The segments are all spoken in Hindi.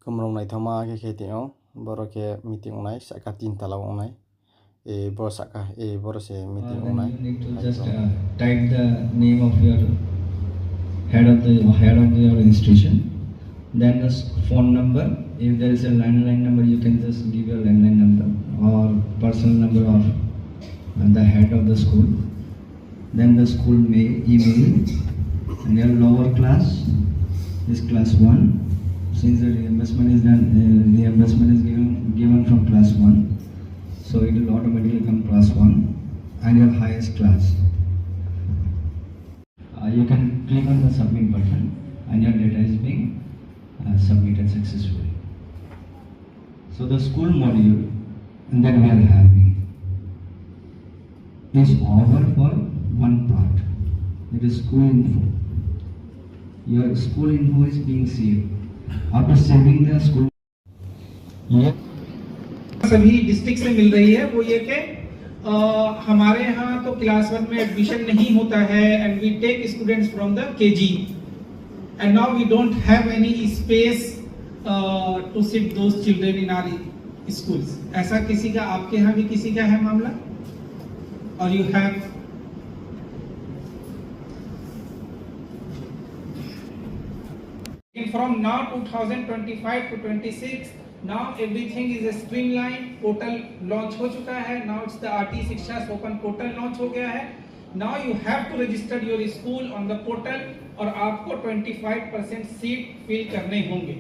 Kemrong nai thama ke khetio boro ke meeting onai saka 3 tala onai boro saka boro se meeting onai. You need to just type the name of your head of your institution. Then the phone number. If there is a landline number, you can just give your landline number or personal number of the head of the school. Then the school email and your lower class is class 1. Since the reimbursement is done, reimbursement is given from class 1, so it will automatically come class 1 and your highest class. You can click on the submit button and your data is being submitted successfully. So the school module that we are having is over for one part. That is school info. Your school info is being saved. After saving the school, सभी डिस्ट्रिक्ट से मिल रही है वो ये कि हमारे यहाँ तो क्लास 1 में एडमिशन नहीं होता है and we take students from the KG and now we don't have any space to sit those children in our schools. ऐसा किसी का आपके यहाँ भी किसी का है मामला? और you have from now 2025 to 26 now everything is a streamlined portal launch हो चुका है। now it's the RT शिक्षा ओपन पोर्टल लॉन्च हो गया है। now you have to register your school on the portal और आपको 25% सीट फिल करने होंगे।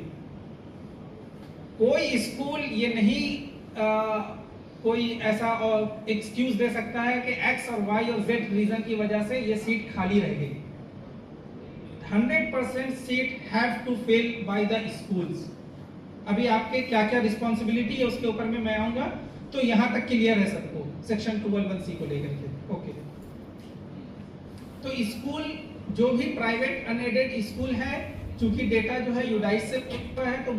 कोई स्कूल ये नहीं कोई ऐसा और एक्सक्यूज दे सकता है कि X और Y और Z रीजन की वजह से ये सीट खाली रह गई। 100% seat have to fill by the schools. अभी आपके क्या क्या रिस्पॉन्सिबिलिटी है उसके ऊपर में मैं आऊंगा, तो यहां तक क्लियर है सबको सेक्शन 211C को लेकर के। ओके, तो स्कूल जो भी प्राइवेट अनएडेड स्कूल है, चूंकि डेटा जो है यूडाइस से है, तो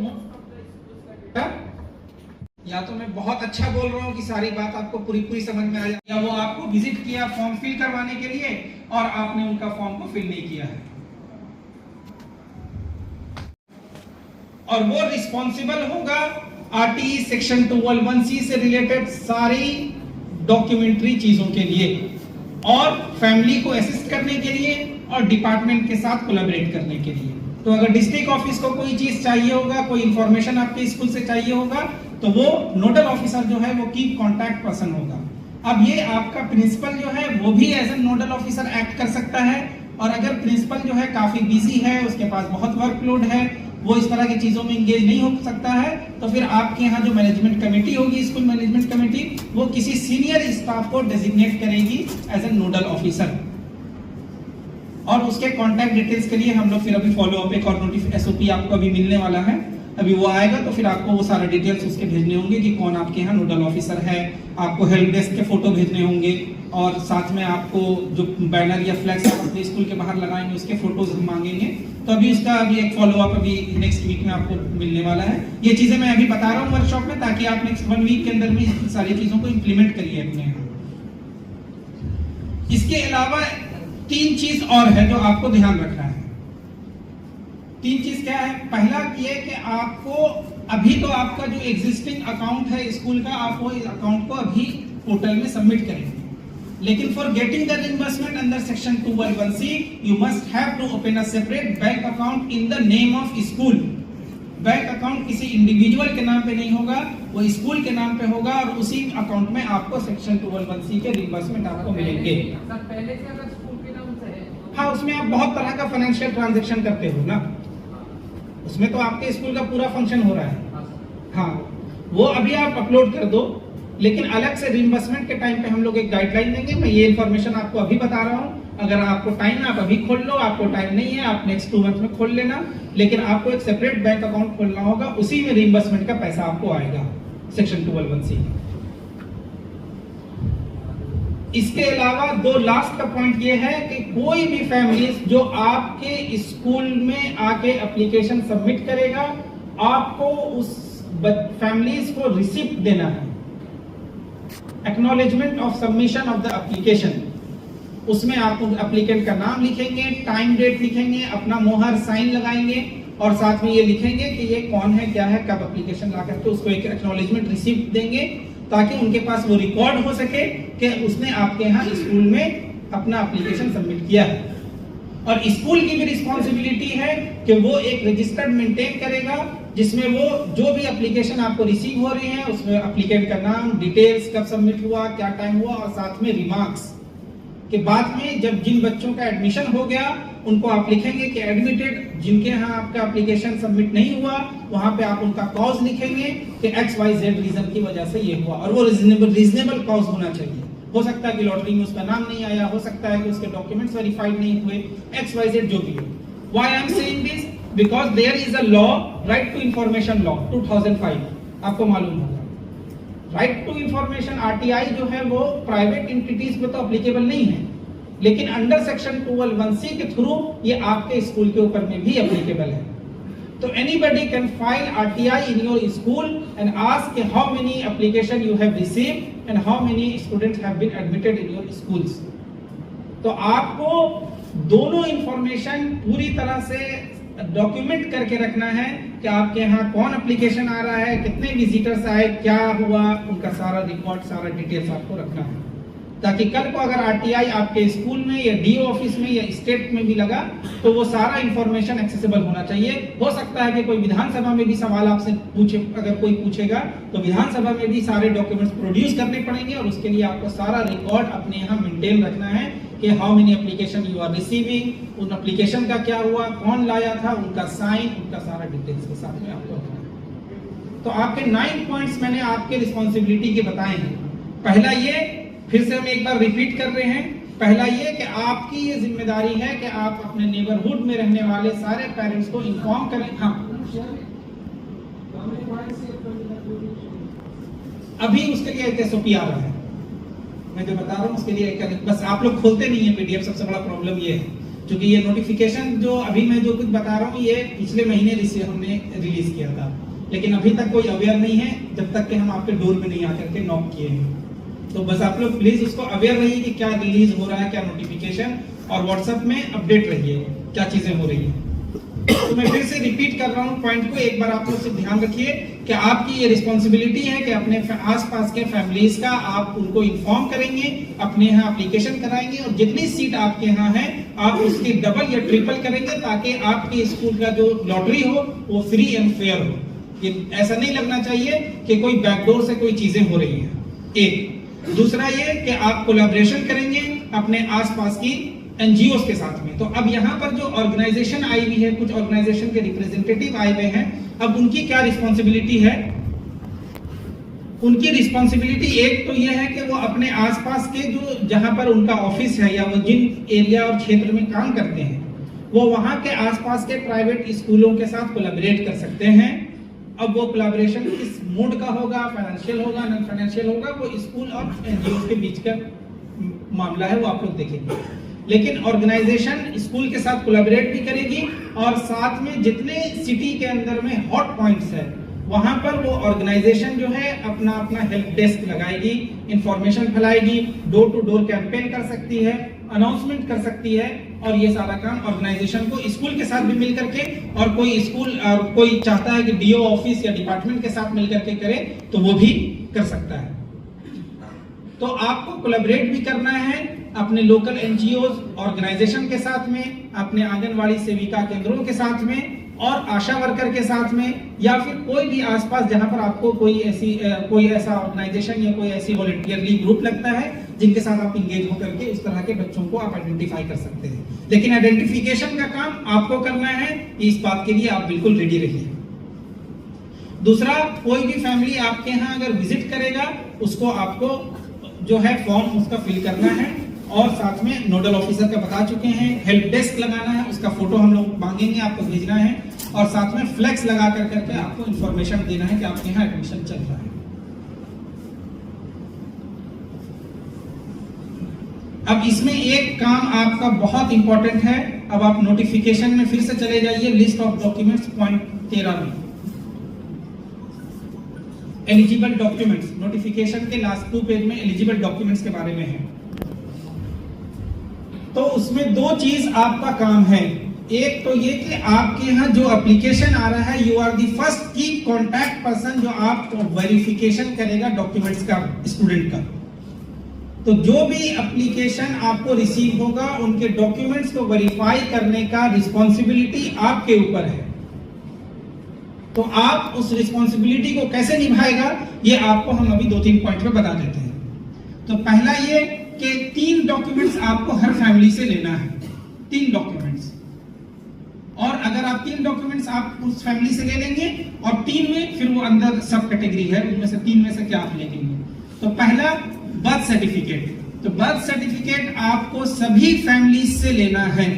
या तो मैं बहुत अच्छा बोल रहा हूँ कि सारी बात आपको पूरी समझ में आ जाए, या वो आपको विजिट किया फॉर्म फिल करवाने के लिए और आपने उनका फॉर्म को फिल नहीं किया है, और वो रिस्पॉन्सिबल होगा आरटीई सेक्शन 211C से रिलेटेड सारी डॉक्यूमेंट्री चीजों के लिए और फैमिली को असिस्ट करने के लिए और डिपार्टमेंट के साथ कोलैबोरेट करने के लिए। तो अगर डिस्ट्रिक्ट ऑफिस को कोई चीज चाहिए होगा, कोई इंफॉर्मेशन आपके स्कूल से चाहिए होगा, तो वो नोडल ऑफिसर जो है वो की कॉन्टैक्ट पर्सन होगा। अब ये आपका प्रिंसिपल जो है वो भी as a nodal officer act कर सकता है, और अगर प्रिंसिपल जो है काफी बिजी है, उसके पास बहुत वर्कलोड है, वो इस तरह की चीजों में एंगेज नहीं हो सकता है, तो फिर आपके यहाँ जो मैनेजमेंट कमेटी होगी, स्कूल मैनेजमेंट कमेटी, वो किसी सीनियर स्टाफ को डेजिग्नेट करेगी एज ए नोडल ऑफिसर, और उसके कॉन्टैक्ट डिटेल्स के लिए हम लोग फिर अभी फॉलो अप एक और SOP आपको अभी मिलने वाला है। अभी वो आएगा तो फिर आपको वो सारे डिटेल्स उसके भेजने होंगे कि कौन आपके यहाँ नोडल ऑफिसर है, आपको हेल्प डेस्क के फोटो भेजने होंगे, और साथ में आपको जो बैनर या फ्लैक्स आप अपने स्कूल के बाहर लगाएंगे उसके फोटोज हम मांगेंगे। तो अभी उसका अभी एक फॉलो अप अभी नेक्स्ट वीक में आपको मिलने वाला है। ये चीजें मैं अभी बता रहा हूँ वर्कशॉप में, ताकि आप नेक्स्ट 1 वीक के अंदर में इन सारी चीजों को इम्प्लीमेंट करिए अपने यहाँ। इसके अलावा 3 चीज और है जो आपको ध्यान रखना है। 3 चीज क्या है? पहला ये कि आपको अभी तो आपका जो एग्जिस्टिंग अकाउंट है स्कूल का, आप वो अकाउंट को अभी पोर्टल में सबमिट करेंगे, लेकिन for getting the reimbursement under section 211C you must have to open a separate bank account in the name of school. Bank account किसी इंडिविजुअल के नाम पे नहीं होगा, वो स्कूल के नाम पे होगा, और उसी अकाउंट में आपको सेक्शन 211C के रिइंबर्समेंट आपको मिलेंगे। पहले से अगर स्कूल के नाम से है, हाँ, उसमें आप बहुत तरह का फाइनेंशियल ट्रांजैक्शन करते हो ना, उसमें तो आपके स्कूल का पूरा फंक्शन हो रहा है। हाँ, वो अभी आप अपलोड कर दो, लेकिन अलग से रिइंबर्समेंट के टाइम पे हम लोग एक गाइडलाइन देंगे। मैं ये इन्फॉर्मेशन आपको अभी बता रहा हूँ, अगर आपको टाइम है आप अभी खोल लो, आपको टाइम नहीं है आप नेक्स्ट 2 मंथ में खोल लेना, लेकिन आपको एक सेपरेट बैंक अकाउंट खोलना होगा, उसी में रिइंबर्समेंट का पैसा आपको आएगा सेक्शन 211C। इसके अलावा 2 लास्ट का पॉइंट ये है कि कोई भी फैमिलीज जो आपके स्कूल में आके एप्लीकेशन सबमिट करेगा, आपको उस फैमिलीज को रिसिप्ट देना है, acknowledgement of submission of the application. उसमें आप एप्लीकेंट का नाम लिखेंगे, टाइम डेट लिखेंगे, अपना मोहर साइन लगाएंगे, और साथ में ये लिखेंगे कि ये कौन है, क्या है, कब एप्लीकेशन ला करके उसको एक एक्नॉलेजमेंट रिसीप्ट देंगे, ताकि उनके पास वो रिकॉर्ड हो सके कि उसने आपके यहाँ स्कूल में अपना एप्लीकेशन सबमिट किया है। और स्कूल की भी रिस्पॉन्सिबिलिटी है कि वो एक रजिस्टर्ड मेंटेन करेगा, जिसमें वो जो भी एप्लीकेशन आपको रिसीव हो रही है उसमें एप्लीकेंट का नाम, डिटेल्स, कब सबमिट हुआ, क्या टाइम हुआ, और साथ में रिमार्क्स कि बाद में जब जिन बच्चों का एडमिशन हो गया उनको आप लिखेंगे कि एडमिटेड, जिनके यहाँ आपका एप्लीकेशन सबमिट नहीं हुआ वहां पे आप उनका कॉज लिखेंगे कि XYZ रीजन की वजह से ये हुआ, और वो रीजनेबल कॉज होना चाहिए। हो सकता है कि लॉटरी में उसका नाम नहीं आया, हो सकता है कि उसके डॉक्यूमेंट्स वेरीफाइड नहीं हुए, XYZ जो भी हो। Why I am saying this? Because there is a law, Right to Information Law 2005, आपको मालूम होगा। राइट टू इंफॉर्मेशन RTI जो है वो प्राइवेट एंटिटीज पे तो अप्लीकेबल नहीं है, लेकिन अंडर सेक्शन 211C के थ्रू ये आपके स्कूल के ऊपर में भी अप्लीकेबल है। तो anybody can file RTI in your school and ask how many application you have received and how many students have been admitted in your schools. तो आपको दोनों इंफॉर्मेशन पूरी तरह से डॉक्यूमेंट करके रखना है कि आपके यहाँ कौन एप्लीकेशन आ रहा है, कितने विजिटर्स आए, क्या हुआ, उनका सारा रिकॉर्ड, सारा डिटेल्स आपको रखना है, ताकि कल को अगर RTI आपके स्कूल में या DO ऑफिस में या स्टेट में भी लगा तो वो सारा इंफॉर्मेशन एक्सेसिबल होना चाहिए। हो सकता है कि कोई विधानसभा में भी सवाल आपसे पूछे, अगर कोई पूछेगा तो विधानसभा में भी सारे डॉक्यूमेंट्स प्रोड्यूस करने पड़ेंगे, और उसके लिए आपको सारा रिकॉर्ड अपने यहाँ मेंटेन रखना है कि how many application you are receiving, उन एप्लीकेशन का क्या हुआ, कौन लाया था, उनका साइन, उनका सारा डिटेल्स के साथ में आपको रखना है। तो आपके 9 पॉइंट्स मैंने आपके रिस्पॉन्सिबिलिटी के बताए हैं। पहला ये, फिर से हम एक बार रिपीट कर रहे हैं, पहला ये कि आपकी ये जिम्मेदारी है कि आप अपने नेबरहुड में रहने वाले सारे पेरेंट्स को इन्फॉर्म करें। हाँ, अभी उसके लिए एक SOP आ रहा है, मैं जो बता रहा हूँ उसके लिए एक, बस आप लोग खोलते नहीं है PDF, सबसे बड़ा प्रॉब्लम ये है, क्योंकि ये नोटिफिकेशन जो अभी मैं जो कुछ बता रहा हूँ ये पिछले महीने हमने रिलीज किया था, लेकिन अभी तक कोई अवेयर नहीं है जब तक कि हम आपके डोर में नहीं आकर के नॉक किए हैं। तो बस आप लोग प्लीज उसको अवेयर रहिए कि क्या रिलीज हो रहा है, क्या नोटिफिकेशन, और व्हाट्सएप में अपडेट रहिए क्या चीजें हो रही है। तो मैं फिर से रिपीट कर रहा हूँ पॉइंट को, एक बार आप लोग से ध्यान रखिए कि आपकी ये रिस्पॉन्सिबिलिटी है कि अपने आसपास के फैमिलीज का आप उनको इन्फॉर्म करेंगे, अपने यहाँ एप्लीकेशन कराएंगे, और जितनी सीट आपके यहाँ है आप उसकी डबल या ट्रिपल करेंगे, ताकि आपके स्कूल का जो लॉटरी हो वो फ्री एंड फेयर हो। ये ऐसा नहीं लगना चाहिए कि कोई बैकडोर से कोई चीजें हो रही हैं। एक दूसरा ये कि आप कोलैबोरेशन करेंगे अपने आसपास की NGOs के साथ में। तो अब यहाँ पर जो ऑर्गेनाइजेशन आई हुई है, कुछ ऑर्गेनाइजेशन के रिप्रेजेंटेटिव आए हुए हैं, अब उनकी क्या रिस्पॉन्सिबिलिटी है? उनकी रिस्पॉन्सिबिलिटी एक तो ये है कि वो अपने आसपास के जो जहां पर उनका ऑफिस है या वो जिन एरिया और क्षेत्र में काम करते हैं, वो वहां के आसपास के प्राइवेट स्कूलों के साथ कोलैबोरेट कर सकते हैं। अब वो कोलैबोरेशन किस मोड का होगा, फाइनेंशियल होगा, नॉन फाइनेंशियल होगा, वो स्कूल और NGOs के बीच का मामला है, वो आप लोग देखेंगे। लेकिन ऑर्गेनाइजेशन स्कूल के साथ कोलैबोरेट भी करेगी, और साथ में जितने सिटी के अंदर में हॉट पॉइंट्स है वहां पर वो ऑर्गेनाइजेशन जो है अपना अपना हेल्प डेस्क लगाएगी, इंफॉर्मेशन फैलाएगी, डोर टू डोर कैंपेन कर सकती है, अनाउंसमेंट कर सकती है, और ये सारा काम ऑर्गेनाइजेशन को स्कूल के साथ भी मिल करके, और कोई स्कूल कोई चाहता है कि DO ऑफिस या डिपार्टमेंट के साथ मिल करके करे तो वो भी कर सकता है। तो आपको कोलैबोरेट भी करना है अपने लोकल NGOs ऑर्गेनाइजेशन के साथ में, अपने आंगनवाड़ी सेविका केंद्रों के साथ में, और आशा वर्कर के साथ में, या फिर कोई भी आसपास जहां पर आपको कोई ऐसा ऑर्गेनाइजेशन या कोई ऐसी वॉलंटियरली ग्रुप लगता है जिनके साथ आप इंगेज होकर के उस तरह के बच्चों को आप आइडेंटिफाई कर सकते हैं। लेकिन आइडेंटिफिकेशन का काम आपको करना है, इस बात के लिए आप बिल्कुल रेडी रहिए। दूसरा, कोई भी फैमिली आपके यहाँ अगर विजिट करेगा उसको आपको जो है फॉर्म उसका फिल करना है, और साथ में नोडल ऑफिसर का बता चुके हैं, हेल्प डेस्क लगाना है, उसका फोटो हम लोग मांगेंगे, आपको भेजना है, और साथ में फ्लेक्स लगा करके आपको इंफॉर्मेशन देना है कि आपके यहाँ एडमिशन चल रहा है। अब इसमें एक काम आपका बहुत इंपॉर्टेंट है। अब आप नोटिफिकेशन में फिर से चले जाइए, लिस्ट ऑफ डॉक्यूमेंट्स पॉइंट 13 में एलिजिबल डॉक्यूमेंट्स, नोटिफिकेशन के लास्ट 2 पेज में एलिजिबल डॉक्यूमेंट्स के बारे में है। तो उसमें 2 चीज आपका काम है। एक तो ये कि आपके यहाँ जो एप्लीकेशन आ रहा है, यू आर दी फर्स्ट की कॉन्टैक्ट पर्सन जो आप वेरिफिकेशन करेगा डॉक्यूमेंट्स का स्टूडेंट का। तो जो भी एप्लीकेशन आपको रिसीव होगा उनके डॉक्यूमेंट्स को वेरीफाई करने का रिस्पॉन्सिबिलिटी आपके ऊपर है। तो आप उस रिस्पॉन्सिबिलिटी को कैसे निभाएगा, ये आपको हम अभी 2-3 पॉइंट में बता देते हैं। तो पहला ये कि 3 डॉक्यूमेंट्स आपको हर फैमिली से लेना है, 3 डॉक्यूमेंट्स। और अगर आप 3 डॉक्यूमेंट्स आप उस फैमिली से ले लेंगे और 3 में फिर वो अंदर सब कैटेगरी है, उनमें से 3 में से क्या आप ले लेंगे। तो पहला बर्थ सर्टिफिकेट। तो बर्थ सर्टिफिकेट आपको सभी फैमिली से लेना है।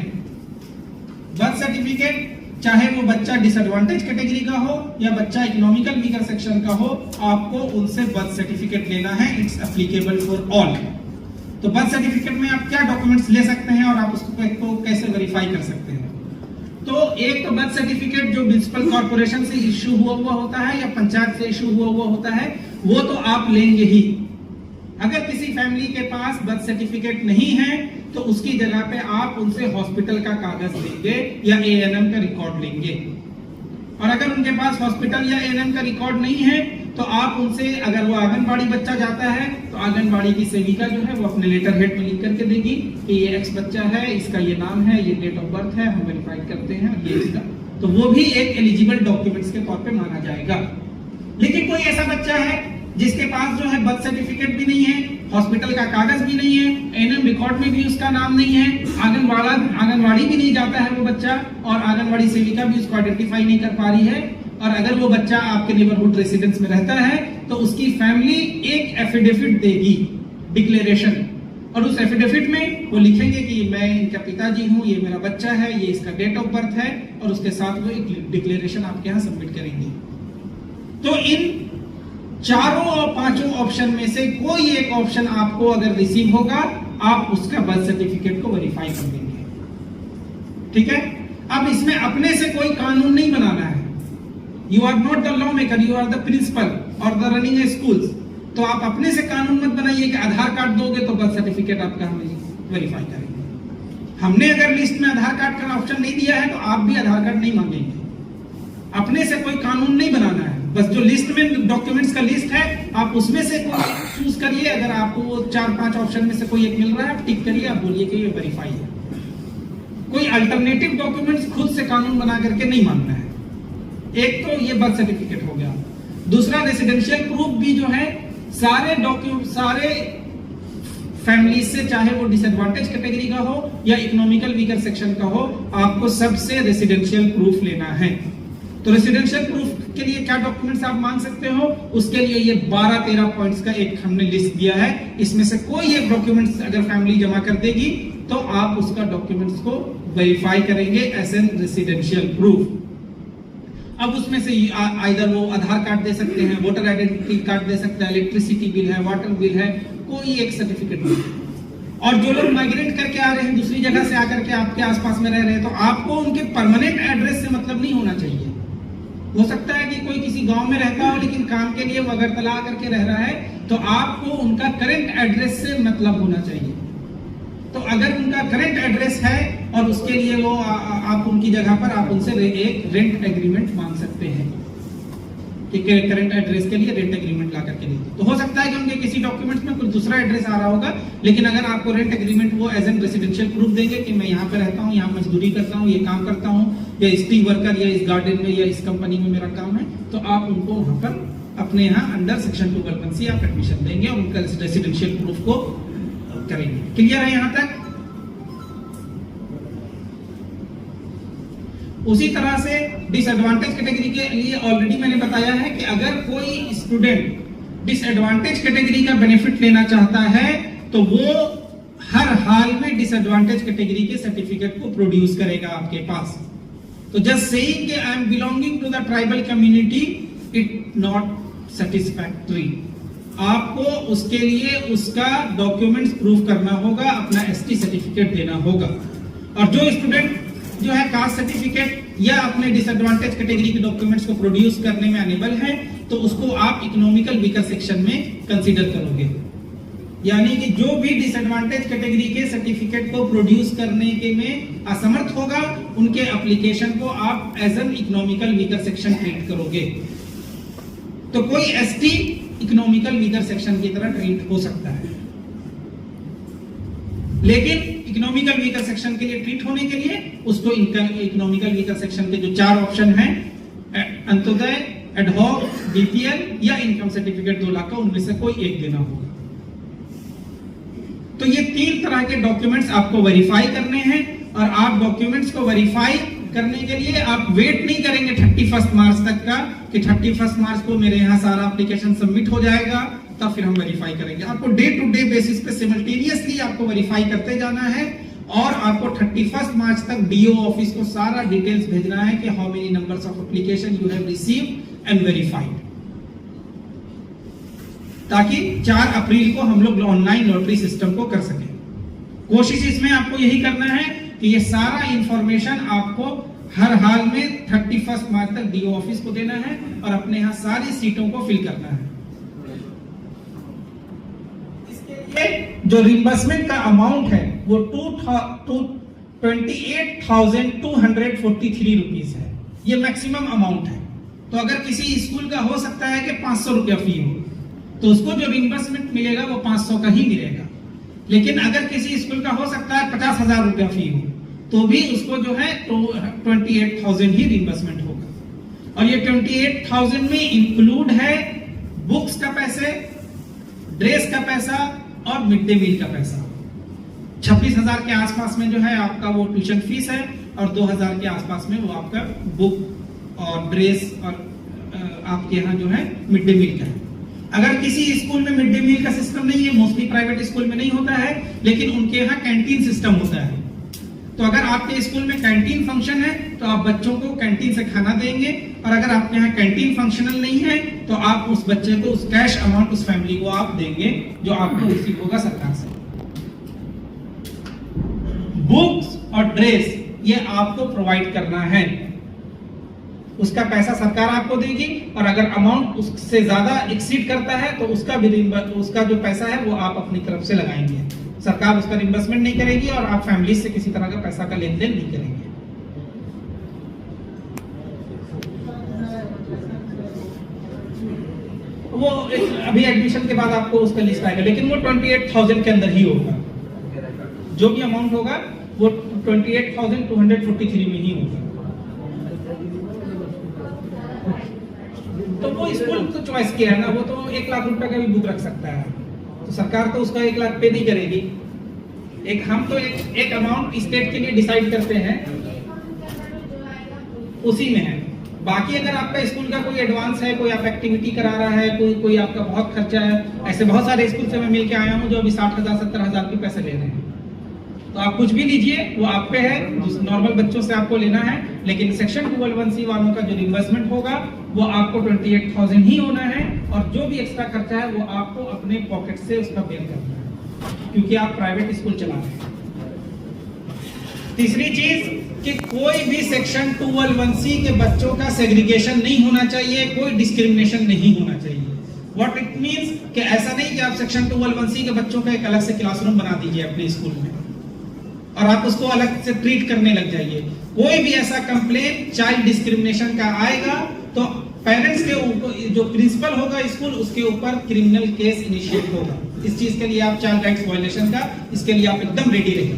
बर्थ सर्टिफिकेट चाहे वो बच्चा डिसएडवांटेज कैटेगरी का हो या बच्चा इकोनॉमिकल वीकर सेक्शन का हो, आपको उनसे बर्थ सर्टिफिकेट लेना है। It's applicable for all. तो बर्थ सर्टिफिकेट में आप क्या डॉक्यूमेंट्स ले सकते हैं और आप उसको कैसे वेरीफाई कर सकते हैं। तो एक तो बर्थ सर्टिफिकेट जो म्युनिसिपल कॉर्पोरेशन से इश्यू हुआ होता है या पंचायत से इश्यू हुआ होता है, वो तो आप लेंगे ही। अगर किसी फैमिली के पास बर्थ सर्टिफिकेट नहीं है तो उसकी जगह पे आप उनसे हॉस्पिटल का कागज लेंगे या एएनएम का रिकॉर्ड लेंगे। और अगर उनके पास हॉस्पिटल या एएनएम का रिकॉर्ड नहीं है तो आप उनसे, अगर वो आंगनबाड़ी बच्चा जाता है तो आंगनबाड़ी की सेविका जो है वो अपने लेटर हेड में लिख करके देगी कि ये एक्स बच्चा है, इसका ये नाम है, ये डेट ऑफ बर्थ है, हम वेरीफाई करते हैं ये इसका। तो वो भी एक एलिजिबल डॉक्यूमेंट्स के तौर पे माना जाएगा। लेकिन कोई ऐसा बच्चा है जिसके पास जो है बर्थ सर्टिफिकेट भी नहीं है, हॉस्पिटल का कागज भी नहीं है, एएनएम रिकॉर्ड में भी उसका नाम नहीं है, आंगनबाड़ी भी नहीं जाता है वो बच्चा और आंगनबाड़ी सेविका भी उसको आइडेंटिफाई नहीं कर पा रही है, और अगर वो बच्चा आपके नेबरहुड रेसिडेंस में रहता है तो उसकी फैमिली एक एफिडेविट देगी, डिक्लेरेशन। और उस एफिडेविट में वो लिखेंगे कि मैं इनका पिताजी हूँ, ये मेरा बच्चा है, ये इसका डेट ऑफ बर्थ है, और उसके साथ वो एक डिक्लेरेशन आपके यहाँ सबमिट करेंगे। तो इन चारों और पांचों ऑप्शन में से कोई एक ऑप्शन आपको अगर रिसीव होगा, आप उसका बर्थ सर्टिफिकेट को वेरीफाई कर देंगे। ठीक है। अब इसमें अपने से कोई कानून नहीं बनाना है। You are not the law maker, you are the principal और द रनिंग ए स्कूल्स। तो आप अपने से कानून मत बनाइए कि आधार कार्ड दोगे तो बर्थ सर्टिफिकेट आपका हम वेरीफाई करेंगे। हमने अगर लिस्ट में आधार कार्ड का ऑप्शन नहीं दिया है तो आप भी आधार कार्ड नहीं मांगेंगे। अपने से कोई कानून नहीं बनाना है, बस जो लिस्ट में डॉक्यूमेंट्स का लिस्ट है आप उसमें से कोई चूज करिए। अगर आपको वो 4-5 ऑप्शन में से कोई एक मिल रहा है, आप टिक करिए, आप बोलिए कि ये वेरीफाई है। कोई अल्टरनेटिव डॉक्यूमेंट्स खुद से कानून बना करके नहीं मांगना है। एक तो ये बर्थ सर्टिफिकेट हो गया। दूसरा रेसिडेंशियल प्रूफ भी जो है सारे डॉक्यूमेंट, सारे फैमिली से, चाहे वो डिसएडवांटेज कैटेगरी का हो या इकोनॉमिकल वीकर सेक्शन का हो, आपको सबसे रेसिडेंशियल प्रूफ लेना है। तो रेसिडेंशियल प्रूफ के लिए क्या डॉक्यूमेंट्स आप मांग सकते हो, उसके लिए ये 12-13 पॉइंट्स का एक हमने लिस्ट दिया है। इसमें से कोई एक डॉक्यूमेंट्स अगर फैमिली जमा कर देगी तो आप उसका डॉक्यूमेंट्स को वेरीफाई करेंगे एज एन रेसिडेंशियल प्रूफ। अब उसमें से आइदर वो आधार कार्ड दे सकते हैं, वोटर आइडेंटिटी कार्ड दे सकते हैं, इलेक्ट्रिसिटी बिल है, वाटर बिल है, कोई एक सर्टिफिकेट नहीं। और जो लोग माइग्रेट करके आ रहे हैं, दूसरी जगह से आकर के आपके आसपास में रह रहे हैं, तो आपको उनके परमानेंट एड्रेस से मतलब नहीं होना चाहिए। हो सकता है कि कोई किसी गांव में रहता हो लेकिन काम के लिए वो अगरतला करके रह रहा है, तो आपको उनका करंट एड्रेस से मतलब होना चाहिए। तो अगर उनका करंट एड्रेस है और उसके लिए वो आप उनकी जगह पर आप उनसे एक रेंट एग्रीमेंट मांग सकते हैं कि करंट एड्रेस के लिए रेंट एग्रीमेंट ला करके दीजिए। तो हो सकता है कि उनके किसी डॉक्यूमेंट्स में कुछ दूसरा एड्रेस आ रहा होगा, लेकिन अगर आपको रेंट एग्रीमेंट वो एज एन रेसिडेंशियल प्रूफ देंगे कि मैं यहाँ पे रहता हूँ, यहाँ मजदूरी करता हूँ, ये काम करता हूँ, या स्टी वर्कर या इस गार्डन में या इस कंपनी में मेरा काम है, तो आप उनको वहां पर अपने यहाँ अंडर सेक्शन 211C आप एडमिशन देंगे और उनका रेसिडेंशियल प्रूफ को करेंगे। क्लियर है यहाँ तक? उसी तरह से डिसएडवांटेज कैटेगरी के लिए ऑलरेडी मैंने बताया है कि अगर कोई स्टूडेंट डिसएडवांटेज कैटेगरी का बेनिफिट लेना चाहता है तो वो हर हाल में डिसएडवांटेज कैटेगरी के सर्टिफिकेट को प्रोड्यूस करेगा आपके पास। तो जस्ट सेइंग कि I am belonging to the tribal community it not satisfactory. आपको उसके लिए उसका डॉक्यूमेंट्स प्रूफ करना होगा, अपना एसटी सर्टिफिकेट देना होगा। और जो स्टूडेंट जो है कास्ट सर्टिफिकेट या अपने डिसएडवांटेज कैटेगरी के डॉक्यूमेंट्स को प्रोड्यूस करने में अनेबल है, तो उसको आप इकोनॉमिकल वीकर सेक्शन में कंसीडर करोगे। यानी कि जो भी डिसएडवांटेज कैटेगरी के सर्टिफिकेट को प्रोड्यूस करने के में असमर्थ होगा उनके एप्लीकेशन को आप as an economical weaker section treat करोगे। तो कोई एसटी इकोनॉमिकल वीकर सेक्शन की तरह ट्रीट हो सकता है, लेकिन इकोनॉमिकल वीकर सेक्शन के लिए ट्रीट होने के लिए उसको इकोनॉमिकल वीकर सेक्शन के जो 4 ऑप्शन हैं, अंत्योदय, एडहॉक, बीपीएल या इनकम सर्टिफिकेट 2 लाख का, उनमें से कोई एक देना होगा। तो ये 3 तरह के डॉक्यूमेंट्स आपको वेरीफाई करने हैं, और आप डॉक्यूमेंट्स को वेरीफाई करने के लिए आप वेट नहीं करेंगे 31 मार्च तक का कि 31 मार्च को मेरे यहाँ सारा एप्लीकेशन सबमिट हो जाएगा तब फिर हम वेरीफाई करेंगे। आपको डे टू डे बेसिस पे सिमल्टेनियसली आपको वेरीफाई करते जाना है, और आपको 31 मार्च तक डीओ ऑफिस को सारा डिटेल्स भेजना है कि how many numbers of application you have received and verified, ताकि 4 अप्रैल को हम लोग ऑनलाइन लॉटरी सिस्टम को कर सकें। कोशिश इसमें आपको यही करना है कि ये सारा इंफॉर्मेशन आपको हर हाल में 31 मार्च तक डीओ ऑफिस को देना है और अपने यहाँ सारी सीटों को फिल करना है। इसके लिए जो रिम्बर्समेंट का अमाउंट है वो 28,243 रुपीस है, ये मैक्सिमम अमाउंट है। तो अगर किसी स्कूल का हो सकता है कि 500 रुपया फी हो, तो उसको जो रिम्बर्समेंट मिलेगा वो 500 का ही मिलेगा। लेकिन अगर किसी स्कूल का हो सकता है 50,000 रुपया फी हो, तो भी उसको जो है तो 28,000 ही रिम्बर्समेंट होगा। और ये 28,000 में इंक्लूड है बुक्स का पैसे, ड्रेस का पैसा और मिड डे मील का पैसा। 26,000 के आसपास में जो है आपका वो ट्यूशन फीस है, और 2,000 के आसपास में वो आपका बुक और ड्रेस और आपके यहाँ जो है मिड डे मील का है। अगर किसी स्कूल में मिड डे मील का सिस्टम नहीं है, मोस्टली प्राइवेट स्कूल में नहीं होता है, लेकिन उनके यहाँ कैंटीन सिस्टम होता है, तो अगर आपके स्कूल में कैंटीन फंक्शन है तो आप बच्चों को कैंटीन से खाना देंगे, और अगर आपके यहाँ कैंटीन फंक्शनल नहीं है तो आप उस बच्चे को उस कैश अमाउंट उस फैमिली को आप देंगे जो आपको रिसीव होगा सरकार से। बुक्स और ड्रेस ये आपको प्रोवाइड करना है, उसका पैसा सरकार आपको देगी, और अगर अमाउंट उससे ज्यादा एक्सीड करता है तो उसका भी उसका जो पैसा है वो आप अपनी तरफ से लगाएंगे। सरकार उसका रिम्बर्समेंट नहीं करेगी और आप फैमिली से किसी तरह का पैसा का लेन देन नहीं करेंगे। वो अभी एडमिशन के बाद आपको उसका लिस्ट आएगा, लेकिन वो 28,000 के अंदर ही होगा। जो भी अमाउंट होगा वो 28,243 में ही होगा। तो वो स्कूल तो चॉइस किया है ना, वो तो 1 लाख रुपए का भी बुक रख सकता है, तो सरकार तो उसका 1 लाख पे नहीं करेगी। हम तो एक अमाउंट स्टेट के लिए डिसाइड करते हैं, उसी में है। बाकी अगर आपका स्कूल का कोई एडवांस है, कोई आप एक्टिविटी करा रहा है, कोई आपका बहुत खर्चा है, ऐसे बहुत सारे स्कूल से मैं मिल के आया हूँ जो अभी 60,000 70,000 के पैसे ले रहे हैं, तो आप कुछ भी लीजिए, वो आप पे है। नॉर्मल बच्चों से आपको लेना है, लेकिन सेक्शन 211C वालों का जो रिम्बर्समेंट होगा वो आपको 28,000 ही होना है, और जो भी एक्स्ट्रा खर्चा है वो आपको अपने पॉकेट से उसका बेयर करना है, क्योंकि आप प्राइवेट स्कूल चला रहे हैं। तीसरी चीज कि कोई भी सेक्शन 211C के बच्चों का सेग्रीगेशन नहीं होना चाहिए, कोई डिस्क्रिमिनेशन नहीं होना चाहिए। व्हाट इट मींस कि ऐसा नहीं कि आप सेक्शन 211C के बच्चों का एक अलग से क्लासरूम बना दीजिए अपने स्कूल में और आप उसको अलग से ट्रीट करने लग जाइए। कोई भी ऐसा कंप्लेन चाइल्ड डिस्क्रिमिनेशन का आएगा तो पेरेंट्स के ऊपर, जो प्रिंसिपल होगा स्कूल, उसके ऊपर क्रिमिनल केस इनिशिएट होगा। इस चीज के लिए आप चाइल्ड राइट्स वायलेशन का, इसके लिए आप एकदम रेडी रहिए।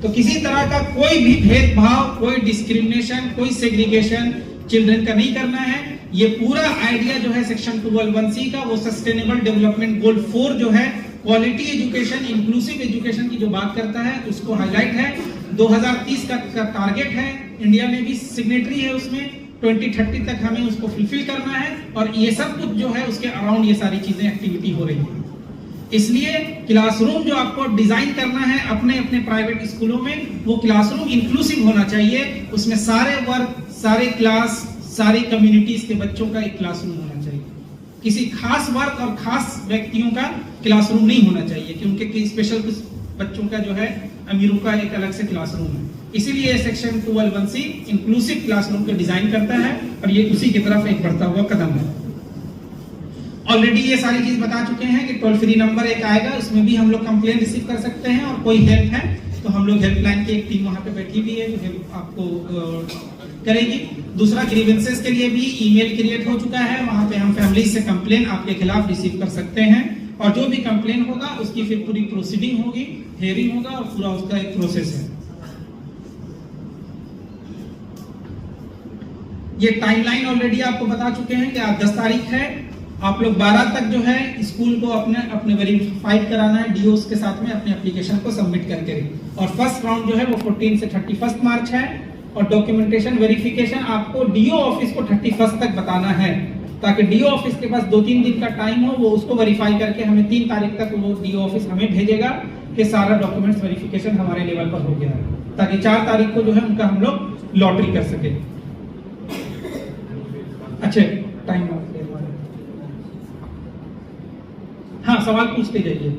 तो किसी तरह का कोई भी भेदभाव, कोई डिस्क्रिमिनेशन, कोई सेग्रीगेशन चिल्ड्रन का नहीं करना है। ये पूरा आइडिया जो है सेक्शन 211C का, वो सस्टेनेबल डेवलपमेंट गोल 4 जो है क्वालिटी एजुकेशन, इंक्लूसिव एजुकेशन की जो बात करता है, उसको हाईलाइट है। 2030 का टारगेट है, इंडिया में भी सिग्नेटरी है उसमें। 2030 तक हमें उसको फुलफिल करना है, और ये सब कुछ जो है उसके अराउंड ये सारी चीजें एक्टिविटी हो रही है। इसलिए क्लासरूम जो आपको डिजाइन करना है अपने अपने प्राइवेट स्कूलों में, वो क्लासरूम इंक्लूसिव होना चाहिए। उसमें सारे वर्ग, सारे क्लास, सारी कम्युनिटीज के बच्चों का एक क्लासरूम होना चाहिए। किसी खास वर्ग और खास व्यक्तियों का क्लासरूम नहीं होना चाहिए, क्योंकि स्पेशल कुछ बच्चों का जो है अमीरों का एक अलग से क्लासरूम है। इसीलिए सेक्शन 211C इंक्लूसिव क्लासरूम को डिजाइन करता है, और ये उसी की तरफ एक बढ़ता हुआ कदम है। ऑलरेडी ये सारी चीज बता चुके हैं कि टोल फ्री नंबर एक आएगा, उसमें भी हम लोग कंप्लेन रिसीव कर सकते हैं, और कोई हेल्प है तो हम लोग हेल्पलाइन की एक टीम वहाँ पे बैठी हुई है जो हेल्प आपको करेगी। दूसरा, ग्रीवेंसेस के लिए भी ईमेल क्रिएट हो चुका है, वहाँ पे हम फैमिली से कंप्लेन आपके खिलाफ रिसीव कर सकते हैं और जो भी कंप्लेन होगा उसकी फिर पूरी प्रोसीडिंग होगी, हियरिंग होगा और पूरा उसका एक प्रोसेस है। ये टाइमलाइन ऑलरेडी आपको बता चुके हैं कि आज 10 तारीख है, आप लोग 12 तक जो है स्कूल को अपने वेरीफाइड कराना है डीओस के साथ में, अपने एप्लीकेशन को सबमिट करके। और फर्स्ट राउंड जो है वो 14 से 31 मार्च है और डॉक्यूमेंटेशन वेरिफिकेशन आपको डीओ ऑफिस को 31 तक बताना है, ताकि डीओ ऑफिस के पास 2-3 दिन का टाइम हो, वो उसको वेरीफाई करके हमें 3 तारीख तक वो डीओ ऑफिस हमें भेजेगा कि सारा डॉक्यूमेंट्स वेरिफिकेशन हमारे लेवल पर हो गया है, ताकि 4 तारीख को जो है उनका हम लोग लॉटरी कर सके। अच्छे टाइम, हाँ सवाल पूछते जाइए।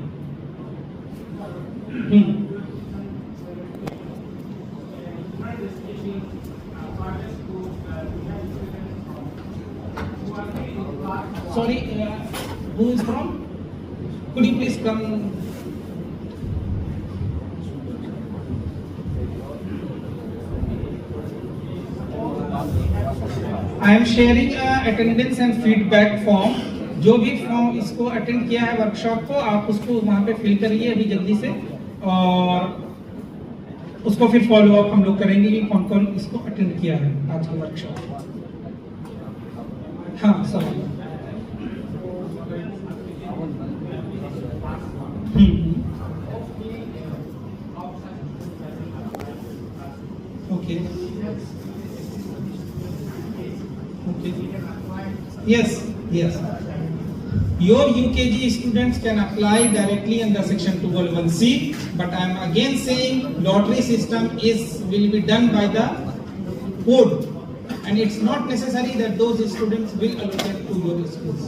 Sorry, who is from? Could you please come? I am sharing attendance and feedback form. जो भी फॉर्म इसको अटेंड किया है वर्कशॉप को, आप उसको वहाँ पे फिल करिए अभी जल्दी से, और उसको फिर फॉलो अप हम लोग करेंगे कि कौन कौन इसको अटेंड किया है आज की वर्कशॉप। हाँ sir, okay yes. Your UKG students can apply directly under section 211C, but I am again saying lottery system will be done by the board, and it's not necessary that those students will allocate to your schools.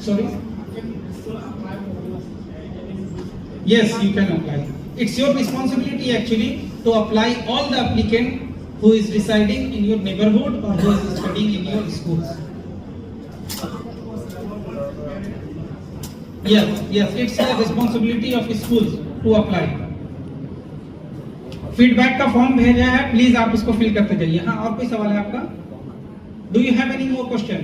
Sorry? Yes, you can apply. It's your responsibility actually to apply all the applicant who is residing in your neighborhood or who is studying in your schools. Yes, it's the responsibility of schools to apply. Feedback का फॉर्म भेजा है, प्लीज आप उसको फिल करते जाइए। हाँ, और कोई सवाल है आपका? Do you have any more question?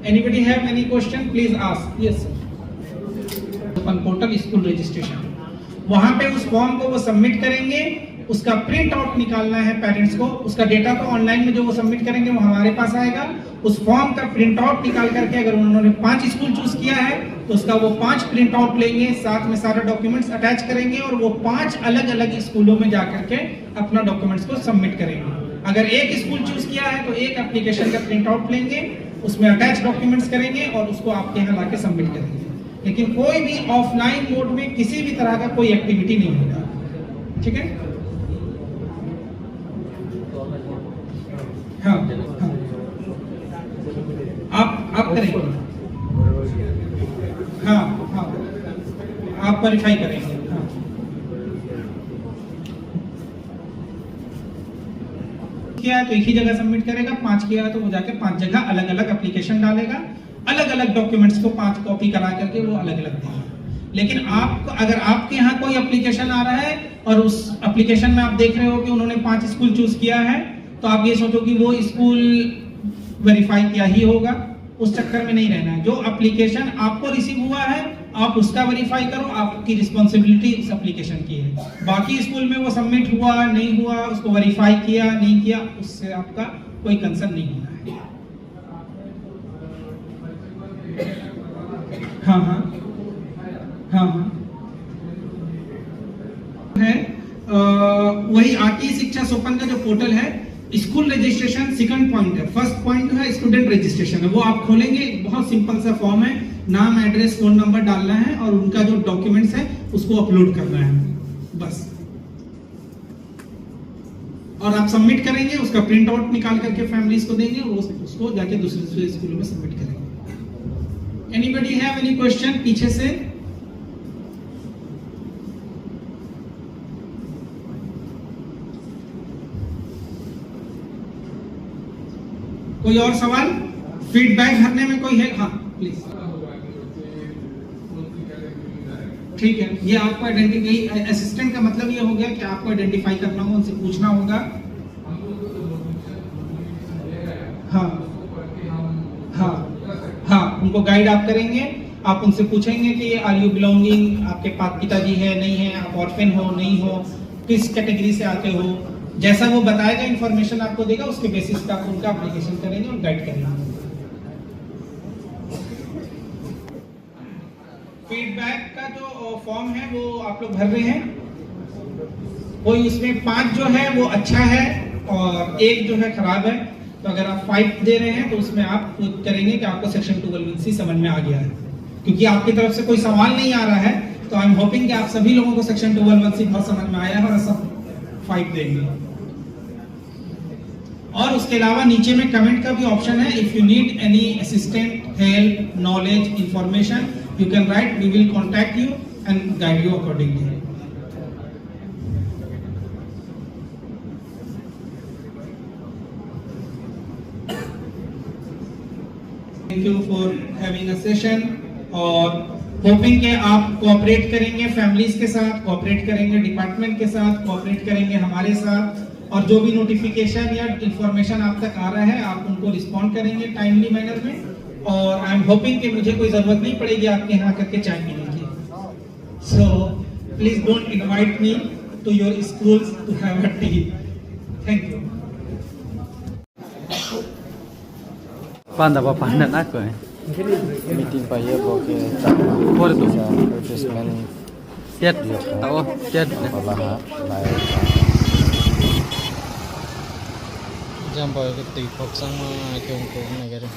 Anybody have any question? Please ask. Yes sir. Open portal school registration, वहां पे उस फॉर्म को वो सबमिट करेंगे, उसका प्रिंट आउट निकालना है पेरेंट्स को, उसका डेटा तो ऑनलाइन में जो वो सबमिट करेंगे वो हमारे पास आएगा। उस फॉर्म का प्रिंट आउट निकाल करके अगर उन्होंने 5 स्कूल चूज किया है तो उसका वो 5 प्रिंट आउट लेंगे, साथ में सारे डॉक्यूमेंट्स अटैच करेंगे और वो 5 अलग अलग स्कूलों में जाकर के अपना डॉक्यूमेंट्स को सबमिट करेंगे। अगर एक स्कूल चूज किया है तो एक एप्लीकेशन का प्रिंट आउट लेंगे, उसमें अटैच डॉक्यूमेंट्स करेंगे और उसको आपके यहाँ लाके सबमिट करेंगे। लेकिन कोई भी ऑफलाइन मोड में किसी भी तरह का कोई एक्टिविटी नहीं होगा, ठीक है? हाँ, आप करेंगे, हाँ, आप वेरीफाई करेंगे। हाँ, किया है तो एक ही जगह सबमिट करेगा, 5 किया है तो वो जाके 5 जगह अलग अलग एप्लीकेशन डालेगा, अलग अलग डॉक्यूमेंट्स को 5 कॉपी करा करके वो अलग अलग देगा। लेकिन आपको अगर आपके यहाँ कोई एप्लीकेशन आ रहा है और उस एप्लीकेशन में आप देख रहे हो कि उन्होंने 5 स्कूल चूज किया है, तो आप ये सोचो कि वो स्कूल वेरीफाई किया ही होगा, उस चक्कर में नहीं रहना है। जो एप्लीकेशन आपको रिसीव हुआ है आप उसका वेरीफाई करो, आपकी रिस्पॉन्सिबिलिटी उस एप्लीकेशन की है। बाकी स्कूल में वो सबमिट हुआ नहीं हुआ, उसको वेरीफाई किया नहीं किया, उससे आपका कोई कंसर्न नहीं होना है। हाँ है वही आरटी शिक्षा सोपन का जो पोर्टल है, स्कूल रजिस्ट्रेशन सेकंड पॉइंट है। फर्स्ट पॉइंट है स्टूडेंट रजिस्ट्रेशन है, वो आप खोलेंगे, बहुत सिंपल सा फॉर्म है, नाम एड्रेस फोन नंबर डालना है और उनका जो डॉक्यूमेंट्स है उसको अपलोड करना है बस, और आप सबमिट करेंगे, उसका प्रिंट आउट निकाल करके फैमिलीज को देंगे और उसको जाके दूसरे स्कूलों में सबमिट करेंगे। एनीबॉडी हैव एनी क्वेश्चन पीछे से? कोई और सवाल? फीडबैक भरने में कोई है? हाँ प्लीज। ठीक है, ये आपको आइडेंटिफाई, असिस्टेंट का मतलब ये हो गया कि आपको आइडेंटिफाई करना होगा, उनसे पूछना होगा। हाँ हाँ हाँ, उनको गाइड आप करेंगे, आप उनसे पूछेंगे कि आर यू बिलोंगिंग, आपके पिताजी है नहीं है, आप ऑर्फन हो नहीं हो, किस कैटेगरी से आते हो, जैसा वो बताएगा इन्फॉर्मेशन आपको देगा, उसके बेसिस पे आप उनका एप्लीकेशन करेंगे और गाइड करेंगे। फीडबैक का जो फॉर्म है वो आप लोग भर रहे हैं, कोई उसमें 5 जो है वो अच्छा है और 1 जो है खराब है, तो अगर आप 5 दे रहे हैं तो उसमें आप करेंगे कि आपको सेक्शन 211C समझ में आ गया है, क्योंकि आपकी तरफ से कोई सवाल नहीं आ रहा है, तो आई एम होपिंग कि आप सभी लोगों को सेक्शन 211C बहुत समझ में आया है और सब 5 देंगे। और उसके अलावा नीचे में कमेंट का भी ऑप्शन है, if you need any assistant, help, knowledge, information, you can write, we will contact you and guide you accordingly. Thank you for having a session और होपिंग कि आप कोऑपरेट करेंगे फैमिलीज के साथ, कोऑपरेट करेंगे डिपार्टमेंट के साथ, कोऑपरेट करेंगे हमारे साथ, और जो भी नोटिफिकेशन या इंफॉर्मेशन आप तक आ रहा है आप उनको रिस्पॉन्ड करेंगे टाइमली मैनर में, और आई एम होपिंग कि मुझे कोई जरूरत नहीं पड़ेगी आपके यहाँ करके चाय पीने की। So please don't invite me to your schools to have a tea. Thank you. Panda apa pandan aku eh? Meeting pa ya boke Por itu. advertisement Tiad, tahu tiad. palaha lai Jam pa ke TikTok sama ke ungkong negara.